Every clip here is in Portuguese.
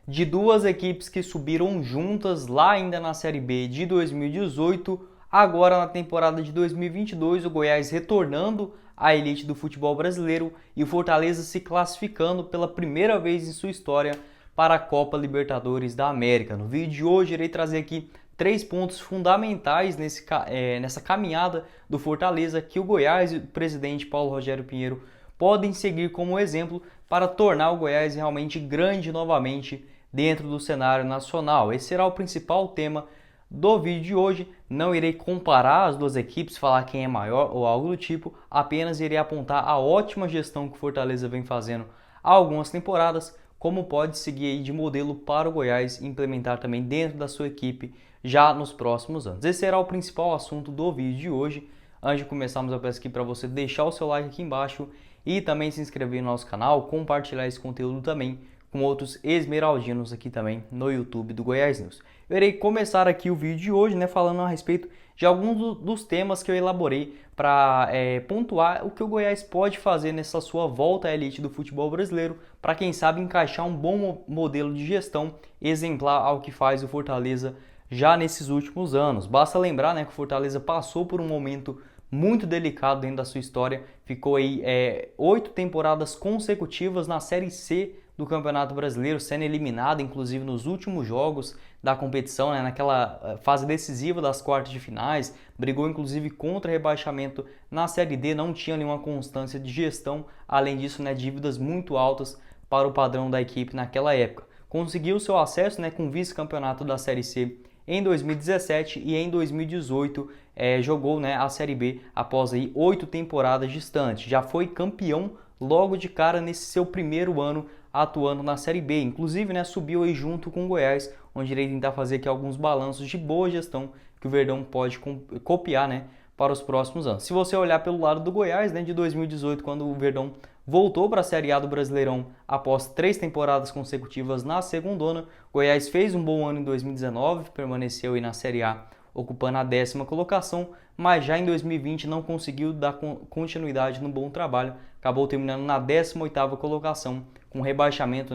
de duas equipes que subiram juntas lá ainda na Série B de 2018, agora na temporada de 2022, o Goiás retornando à elite do futebol brasileiro e o Fortaleza se classificando pela primeira vez em sua história para a Copa Libertadores da América. No vídeo de hoje irei trazer aqui três pontos fundamentais nessa caminhada do Fortaleza que o Goiás e o presidente Paulo Rogério Pinheiro podem seguir como exemplo para tornar o Goiás realmente grande novamente dentro do cenário nacional. Esse será o principal tema do vídeo de hoje. Não irei comparar as duas equipes, falar quem é maior ou algo do tipo, apenas irei apontar a ótima gestão que o Fortaleza vem fazendo há algumas temporadas, como pode seguir aí de modelo para o Goiás e implementar também dentro da sua equipe já nos próximos anos. Esse será o principal assunto do vídeo de hoje. Antes de começarmos, eu peço aqui para você deixar o seu like aqui embaixo e também se inscrever no nosso canal, compartilhar esse conteúdo também com outros esmeraldinos aqui também no YouTube do Goiás News. Eu irei começar aqui o vídeo de hoje, falando a respeito de alguns dos temas que eu elaborei para pontuar o que o Goiás pode fazer nessa sua volta à elite do futebol brasileiro, para quem sabe encaixar um bom modelo de gestão exemplar ao que faz o Fortaleza já nesses últimos anos. Basta lembrar que o Fortaleza passou por um momento muito delicado dentro da sua história, ficou aí 8 temporadas consecutivas na Série C do Campeonato Brasileiro, sendo eliminado inclusive nos últimos jogos da competição, naquela fase decisiva das quartas de finais, brigou inclusive contra rebaixamento na Série D, não tinha nenhuma constância de gestão, além disso dívidas muito altas para o padrão da equipe naquela época. Conseguiu seu acesso com o vice-campeonato da Série C em 2017 e em 2018 jogou a Série B após aí 8 temporadas distantes. Já foi campeão logo de cara nesse seu primeiro ano atuando na Série B. Inclusive subiu aí junto com o Goiás, onde irei tentar fazer aqui alguns balanços de boa gestão que o Verdão pode copiar para os próximos anos. Se você olhar pelo lado do Goiás, de 2018, quando o Verdão voltou para a Série A do Brasileirão após 3 temporadas consecutivas na segundona, Goiás fez um bom ano em 2019, permaneceu aí na Série A ocupando a 10ª colocação, mas já em 2020 não conseguiu dar continuidade no bom trabalho, acabou terminando na 18ª colocação, com rebaixamento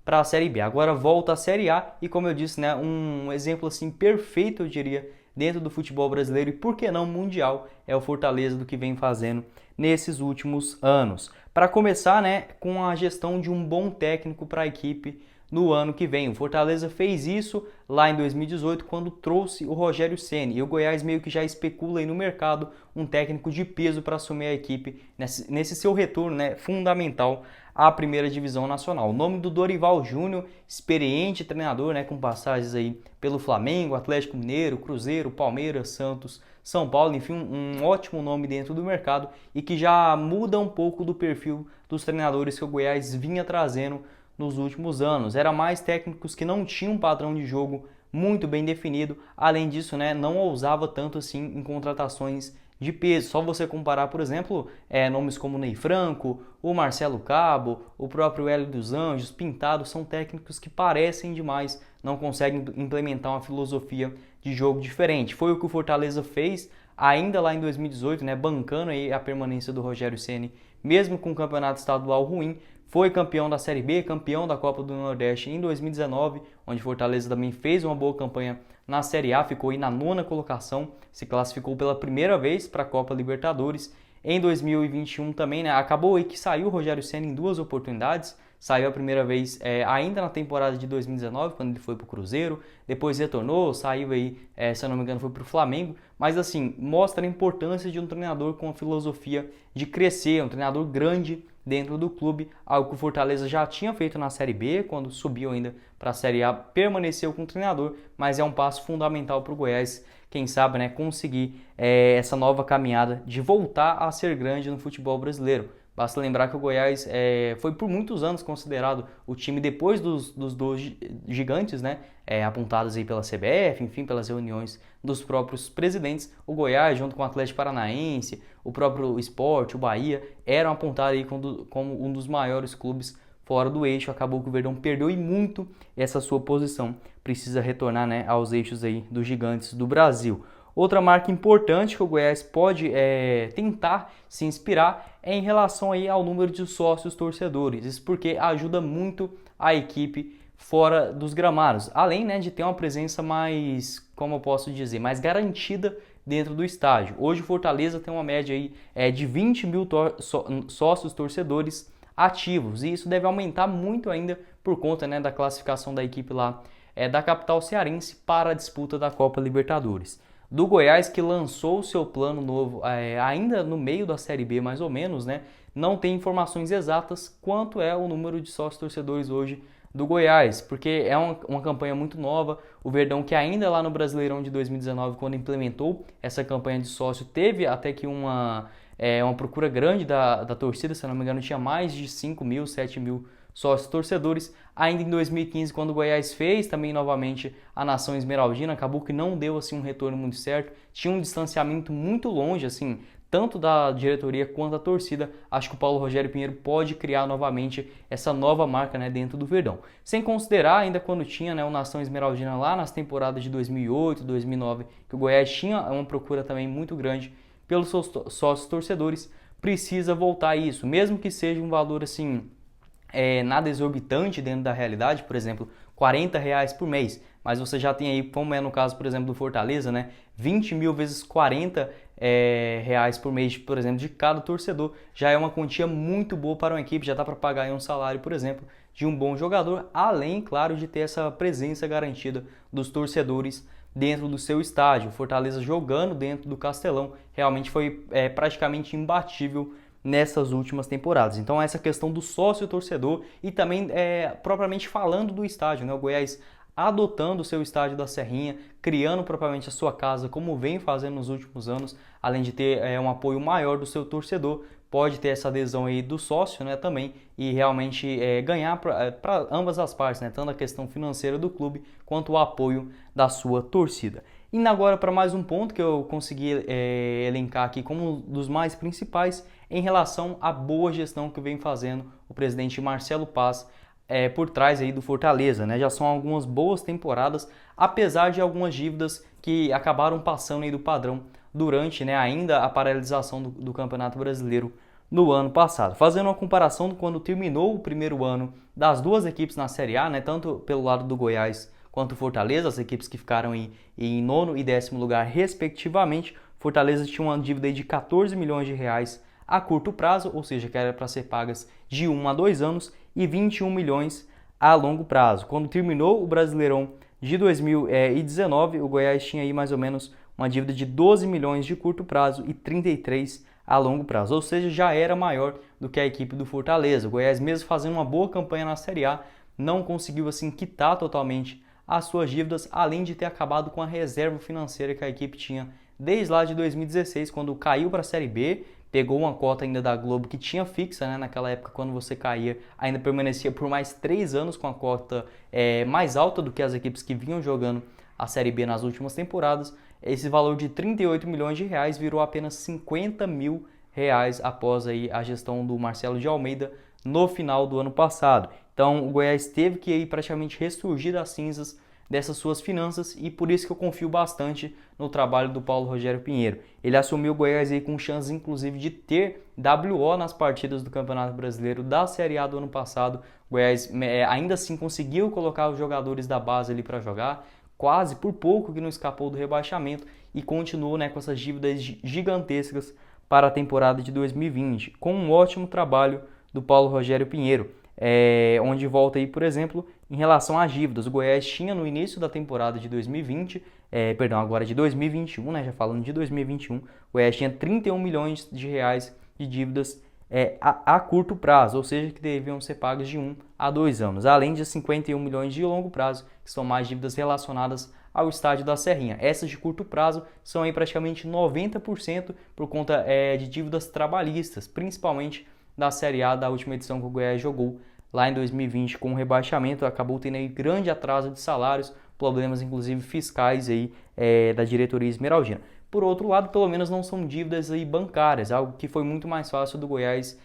para a Série B. Agora volta à Série A e, como eu disse, um exemplo assim perfeito, eu diria, dentro do futebol brasileiro e, por que não, mundial, é o Fortaleza do que vem fazendo nesses últimos anos. Para começar, com a gestão de um bom técnico para a equipe no ano que vem. O Fortaleza fez isso lá em 2018 quando trouxe o Rogério Ceni, e o Goiás meio que já especula aí no mercado um técnico de peso para assumir a equipe nesse seu retorno fundamental à primeira divisão nacional. O nome do Dorival Júnior, experiente treinador com passagens aí pelo Flamengo, Atlético Mineiro, Cruzeiro, Palmeiras, Santos, São Paulo, enfim, um ótimo nome dentro do mercado e que já muda um pouco do perfil dos treinadores que o Goiás vinha trazendo nos últimos anos. Eram mais técnicos que não tinham um padrão de jogo muito bem definido, além disso não ousava tanto assim em contratações de peso. Só você comparar, por exemplo, nomes como Ney Franco, o Marcelo Cabo, o próprio Hélio dos Anjos, Pintado, são técnicos que parecem demais, não conseguem implementar uma filosofia de jogo diferente. Foi o que o Fortaleza fez ainda lá em 2018, bancando aí a permanência do Rogério Ceni, mesmo com o campeonato estadual ruim. Foi campeão da Série B, campeão da Copa do Nordeste em 2019, onde Fortaleza também fez uma boa campanha na Série A, ficou aí na 9ª colocação, se classificou pela primeira vez para a Copa Libertadores. Em 2021 também, acabou aí que saiu o Rogério Ceni em 2 oportunidades, saiu a primeira vez ainda na temporada de 2019, quando ele foi para o Cruzeiro, depois retornou, saiu aí, se eu não me engano, foi para o Flamengo, mas assim, mostra a importância de um treinador com a filosofia de crescer, um treinador grande dentro do clube, algo que o Fortaleza já tinha feito na Série B, quando subiu ainda para a Série A, permaneceu com o treinador, mas é um passo fundamental para o Goiás, quem sabe, conseguir essa nova caminhada de voltar a ser grande no futebol brasileiro. Basta lembrar que o Goiás foi por muitos anos considerado o time depois dos dois gigantes, apontados aí pela CBF, enfim, pelas reuniões dos próprios presidentes. O Goiás, junto com o Atlético Paranaense, o próprio Sport, o Bahia, eram apontados aí como um dos maiores clubes fora do eixo. Acabou que o Verdão perdeu e muito essa sua posição. Precisa retornar aos eixos aí dos gigantes do Brasil. Outra marca importante que o Goiás pode tentar se inspirar é em relação aí ao número de sócios torcedores. Isso porque ajuda muito a equipe fora dos gramados, além, né, de ter uma presença mais, como eu posso dizer, mais garantida dentro do estádio. Hoje o Fortaleza tem uma média aí, de 20 mil sócios torcedores ativos, e isso deve aumentar muito ainda por conta, né, da classificação da equipe lá da capital cearense para a disputa da Copa Libertadores. Do Goiás, que lançou o seu plano novo ainda no meio da Série B, mais ou menos, né? Não tem informações exatas quanto é o número de sócios torcedores hoje do Goiás, porque é uma campanha muito nova. O Verdão, que ainda lá no Brasileirão de 2019, quando implementou essa campanha de sócio, teve até que uma procura grande da torcida, se não me engano, tinha mais de 5 mil, 7 mil sócios torcedores. Ainda em 2015, quando o Goiás fez também novamente a Nação Esmeraldina, acabou que não deu assim um retorno muito certo, tinha um distanciamento muito longe, assim, tanto da diretoria quanto da torcida. Acho que o Paulo Rogério Pinheiro pode criar novamente essa nova marca, né, dentro do Verdão. Sem considerar ainda quando tinha, né, o Nação Esmeraldina lá nas temporadas de 2008, 2009, que o Goiás tinha uma procura também muito grande pelos seus sócios torcedores, precisa voltar a isso, mesmo que seja um valor assim nada exorbitante dentro da realidade, por exemplo, R$ 40 por mês, mas você já tem aí, como é no caso, por exemplo, do Fortaleza, né, 20 mil vezes R$ 40 reais por mês, por exemplo, de cada torcedor, já é uma quantia muito boa para uma equipe, já dá para pagar aí um salário, por exemplo, de um bom jogador, além, claro, de ter essa presença garantida dos torcedores dentro do seu estádio. O Fortaleza jogando dentro do Castelão realmente foi praticamente imbatível nessas últimas temporadas. Então essa questão do sócio torcedor e também propriamente falando do estádio, né? O Goiás adotando o seu estádio da Serrinha, criando propriamente a sua casa, como vem fazendo nos últimos anos, além de ter um apoio maior do seu torcedor, pode ter essa adesão aí do sócio, né, também, e realmente ganhar para ambas as partes, né, tanto a questão financeira do clube quanto o apoio da sua torcida. Indo agora para mais um ponto que eu consegui elencar aqui como um dos mais principais em relação à boa gestão que vem fazendo o presidente Marcelo Paz por trás aí do Fortaleza, né? Já são algumas boas temporadas, apesar de algumas dívidas que acabaram passando aí do padrão durante, né, ainda a paralisação do Campeonato Brasileiro no ano passado. Fazendo uma comparação de quando terminou o primeiro ano das duas equipes na Série A, né, tanto pelo lado do Goiás quanto o Fortaleza, as equipes que ficaram em nono e 10º lugar respectivamente. Fortaleza tinha uma dívida de 14 milhões de reais a curto prazo, ou seja, que era para ser pagas de 1 a 2 anos, e 21 milhões a longo prazo. Quando terminou o Brasileirão de 2019, o Goiás tinha aí mais ou menos uma dívida de 12 milhões de curto prazo e 33 a longo prazo, ou seja, já era maior do que a equipe do Fortaleza. O Goiás, mesmo fazendo uma boa campanha na Série A, não conseguiu assim quitar totalmente as suas dívidas, além de ter acabado com a reserva financeira que a equipe tinha desde lá de 2016, quando caiu para a Série B, pegou uma cota ainda da Globo que tinha fixa, né? Naquela época, quando você caía, ainda permanecia por mais 3 anos com a cota mais alta do que as equipes que vinham jogando a Série B nas últimas temporadas. Esse valor de 38 milhões de reais virou apenas 50 mil reais após aí a gestão do Marcelo de Almeida no final do ano passado. Então o Goiás teve que aí praticamente ressurgir das cinzas dessas suas finanças, e por isso que eu confio bastante no trabalho do Paulo Rogério Pinheiro. Ele assumiu o Goiás aí com chance, inclusive, de ter WO nas partidas do Campeonato Brasileiro da Série A do ano passado. O Goiás ainda assim conseguiu colocar os jogadores da base ali para jogar, quase por pouco que não escapou do rebaixamento, e continuou, né, com essas dívidas gigantescas para a temporada de 2020, com um ótimo trabalho do Paulo Rogério Pinheiro. Onde volta aí, por exemplo, em relação às dívidas. O Goiás tinha no início da temporada de 2020, agora de 2021, né, já falando de 2021, o Goiás tinha 31 milhões de reais de dívidas a curto prazo, ou seja, que deviam ser pagas de 1 a 2 anos, além de 51 milhões de longo prazo, que são mais dívidas relacionadas ao estádio da Serrinha. Essas de curto prazo são aí praticamente 90% por conta de dívidas trabalhistas, principalmente da Série A da última edição que o Goiás jogou lá em 2020 com o rebaixamento. Acabou tendo aí grande atraso de salários, problemas inclusive fiscais aí da diretoria esmeraldina. Por outro lado, pelo menos não são dívidas aí bancárias, algo que foi muito mais fácil do Goiás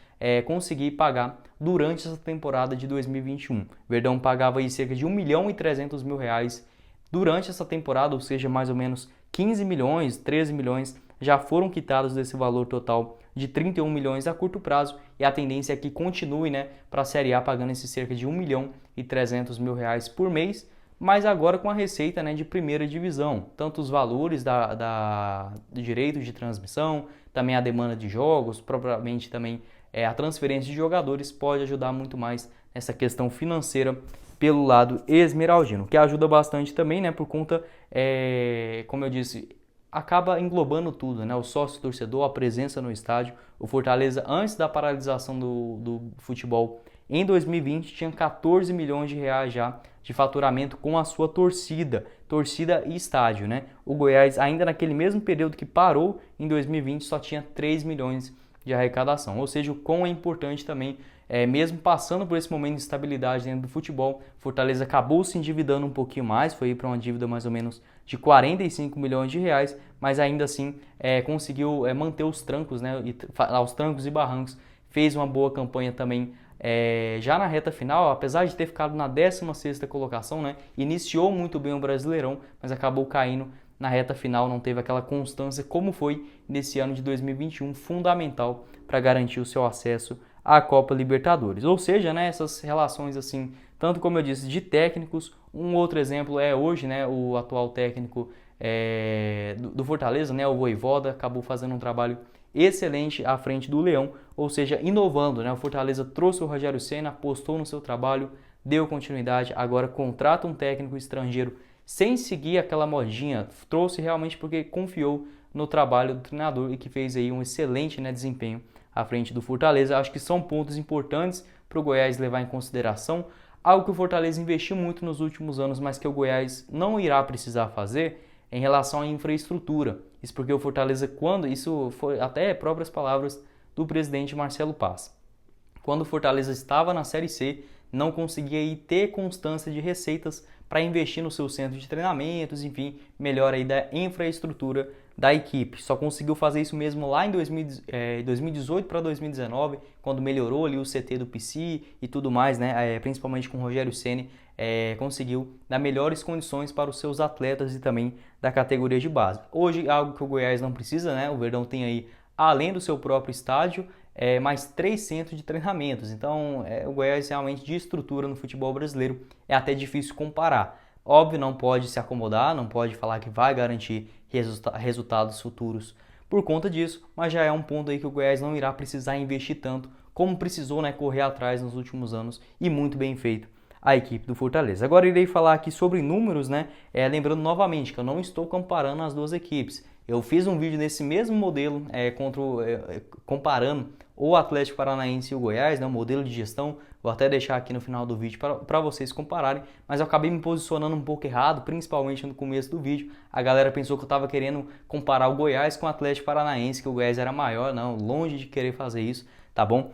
conseguir pagar durante essa temporada de 2021. O Verdão pagava aí cerca de 1 milhão e 300 mil reais durante essa temporada, ou seja, mais ou menos 15 milhões, 13 milhões já foram quitados desse valor total de 31 milhões a curto prazo e a tendência é que continue, né, para a Série A pagando esse cerca de 1 milhão e 300 mil reais por mês, mas agora com a receita, né, de primeira divisão, tanto os valores do direito de transmissão, também a demanda de jogos, propriamente também a transferência de jogadores pode ajudar muito mais nessa questão financeira pelo lado esmeraldino, que ajuda bastante também, né, por conta, como eu disse, acaba englobando tudo, né, o sócio-torcedor, a presença no estádio. O Fortaleza, antes da paralisação do futebol em 2020, tinha 14 milhões de reais já de faturamento com a sua torcida e estádio, né? O Goiás, ainda naquele mesmo período que parou em 2020, só tinha 3 milhões de arrecadação, ou seja, o quão é importante também, mesmo passando por esse momento de estabilidade dentro do futebol, Fortaleza acabou se endividando um pouquinho mais, foi para uma dívida mais ou menos de 45 milhões de reais, mas ainda assim conseguiu manter os trancos, né, aos trancos e barrancos, fez uma boa campanha também já na reta final, apesar de ter ficado na 16ª colocação, né, iniciou muito bem o Brasileirão, mas acabou caindo na reta final, não teve aquela constância como foi nesse ano de 2021, fundamental para garantir o seu acesso à Copa Libertadores. Ou seja, né, essas relações assim, tanto como eu disse, de técnicos, um outro exemplo é hoje, né, o atual técnico do Fortaleza, né, o Vojvoda, acabou fazendo um trabalho excelente à frente do Leão, ou seja, inovando, né, o Fortaleza trouxe o Rogério Ceni, apostou no seu trabalho, deu continuidade, agora contrata um técnico estrangeiro sem seguir aquela modinha, trouxe realmente porque confiou no trabalho do treinador e que fez aí um excelente, né, desempenho à frente do Fortaleza. Acho que são pontos importantes para o Goiás levar em consideração, algo que o Fortaleza investiu muito nos últimos anos, mas que o Goiás não irá precisar fazer em relação à infraestrutura. Isso porque o Fortaleza, isso foi até próprias palavras do presidente Marcelo Paz, quando o Fortaleza estava na Série C, não conseguia aí ter constância de receitas para investir no seu centro de treinamentos, enfim, melhor aí da infraestrutura da equipe. Só conseguiu fazer isso mesmo lá em 2018 para 2019, quando melhorou ali o CT do PC e tudo mais, né? Principalmente com o Rogério Ceni, conseguiu dar melhores condições para os seus atletas e também da categoria de base. Hoje, algo que o Goiás não precisa, né? O Verdão tem aí, além do seu próprio estádio, mais 3 centros de treinamentos. Então, o Goiás realmente de estrutura no futebol brasileiro é até difícil comparar. Óbvio, não pode se acomodar, não pode falar que vai garantir resultados futuros por conta disso, mas já é um ponto aí que o Goiás não irá precisar investir tanto como precisou, né, correr atrás nos últimos anos e muito bem feito a equipe do Fortaleza. Agora irei falar aqui sobre números, né? Lembrando novamente que eu não estou comparando as duas equipes. Eu fiz um vídeo nesse mesmo modelo, comparando o Atlético Paranaense e o Goiás, né, o modelo de gestão. Vou até deixar aqui no final do vídeo para vocês compararem, mas eu acabei me posicionando um pouco errado, principalmente no começo do vídeo. A galera pensou que eu estava querendo comparar o Goiás com o Atlético Paranaense, que o Goiás era maior. Não, longe de querer fazer isso, tá bom?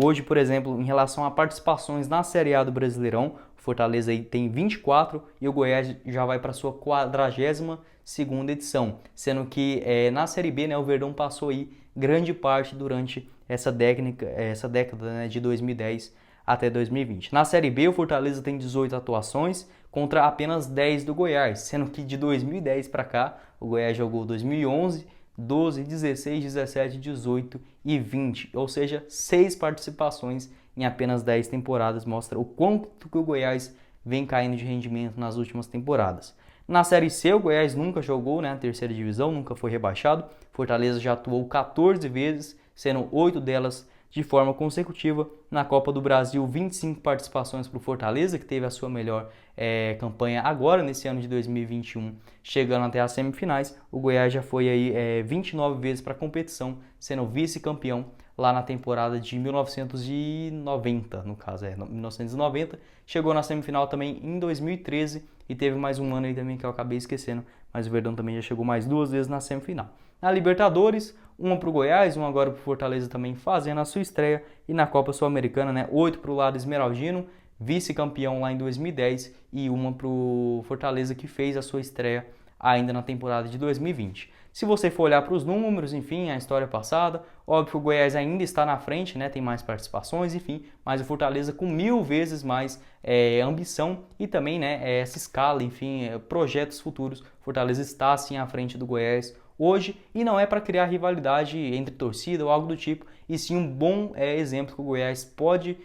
Hoje, por exemplo, em relação a participações na Série A do Brasileirão, o Fortaleza aí tem 24 e o Goiás já vai para sua 42ª edição, sendo que na Série B, né, o Verdão passou aí grande parte durante essa década, né, de 2010 até 2020. Na Série B, o Fortaleza tem 18 atuações contra apenas 10 do Goiás, sendo que de 2010 para cá, o Goiás jogou 2011, 12, 16, 17, 18 e 20, ou seja, 6 participações em apenas 10 temporadas, mostra o quanto que o Goiás vem caindo de rendimento nas últimas temporadas. Na Série C, o Goiás nunca jogou, né, a terceira divisão, nunca foi rebaixado. Fortaleza já atuou 14 vezes, sendo 8 delas de forma consecutiva. Na Copa do Brasil, 25 participações para o Fortaleza, que teve a sua melhor campanha agora, nesse ano de 2021, chegando até as semifinais. O Goiás já foi aí 29 vezes para a competição, sendo vice-campeão lá na temporada de 1990, no caso, 1990. Chegou na semifinal também em 2013 e teve mais um ano aí também que eu acabei esquecendo, mas o Verdão também já chegou mais 2 vezes na semifinal. Na Libertadores, uma para o Goiás, uma agora para o Fortaleza também fazendo a sua estreia, e na Copa Sul-Americana, né, 8 para o lado esmeraldino, vice-campeão lá em 2010, e uma para o Fortaleza que fez a sua estreia ainda na temporada de 2020. Se você for olhar para os números, enfim, a história passada, óbvio que o Goiás ainda está na frente, né, tem mais participações, enfim, mas o Fortaleza com 1000 vezes mais ambição e também, né, essa escala, enfim, projetos futuros. Fortaleza está assim à frente do Goiás, hoje, e não é para criar rivalidade entre torcida ou algo do tipo, e sim um bom exemplo que o Goiás pode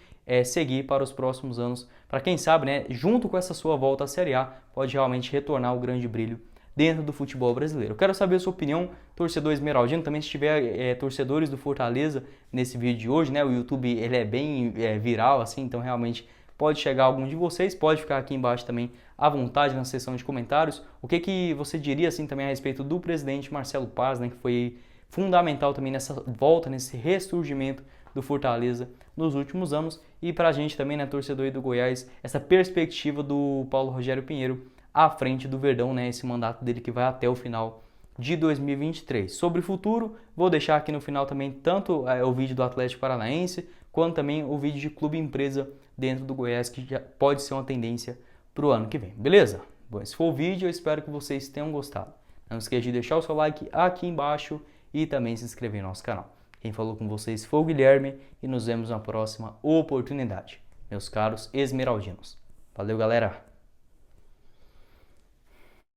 seguir para os próximos anos, para quem sabe, né, junto com essa sua volta à Série A, pode realmente retornar o grande brilho dentro do futebol brasileiro. Eu quero saber a sua opinião, torcedor esmeraldino, também se tiver torcedores do Fortaleza nesse vídeo de hoje, né, o YouTube ele é bem viral assim, então realmente pode chegar a algum de vocês, pode ficar aqui embaixo também à vontade na seção de comentários. O que você diria assim também a respeito do presidente Marcelo Paz, né, que foi fundamental também nessa volta, nesse ressurgimento do Fortaleza nos últimos anos, e para a gente também, né, torcedor do Goiás, essa perspectiva do Paulo Rogério Pinheiro à frente do Verdão, né, esse mandato dele que vai até o final de 2023. Sobre o futuro, vou deixar aqui no final também tanto o vídeo do Atlético Paranaense, quanto também o vídeo de clube empresa dentro do Goiás, que já pode ser uma tendência para o ano que vem, beleza? Bom, esse foi o vídeo, eu espero que vocês tenham gostado. Não esqueça de deixar o seu like aqui embaixo e também se inscrever no nosso canal. Quem falou com vocês foi o Guilherme e nos vemos na próxima oportunidade, meus caros esmeraldinos. Valeu, galera!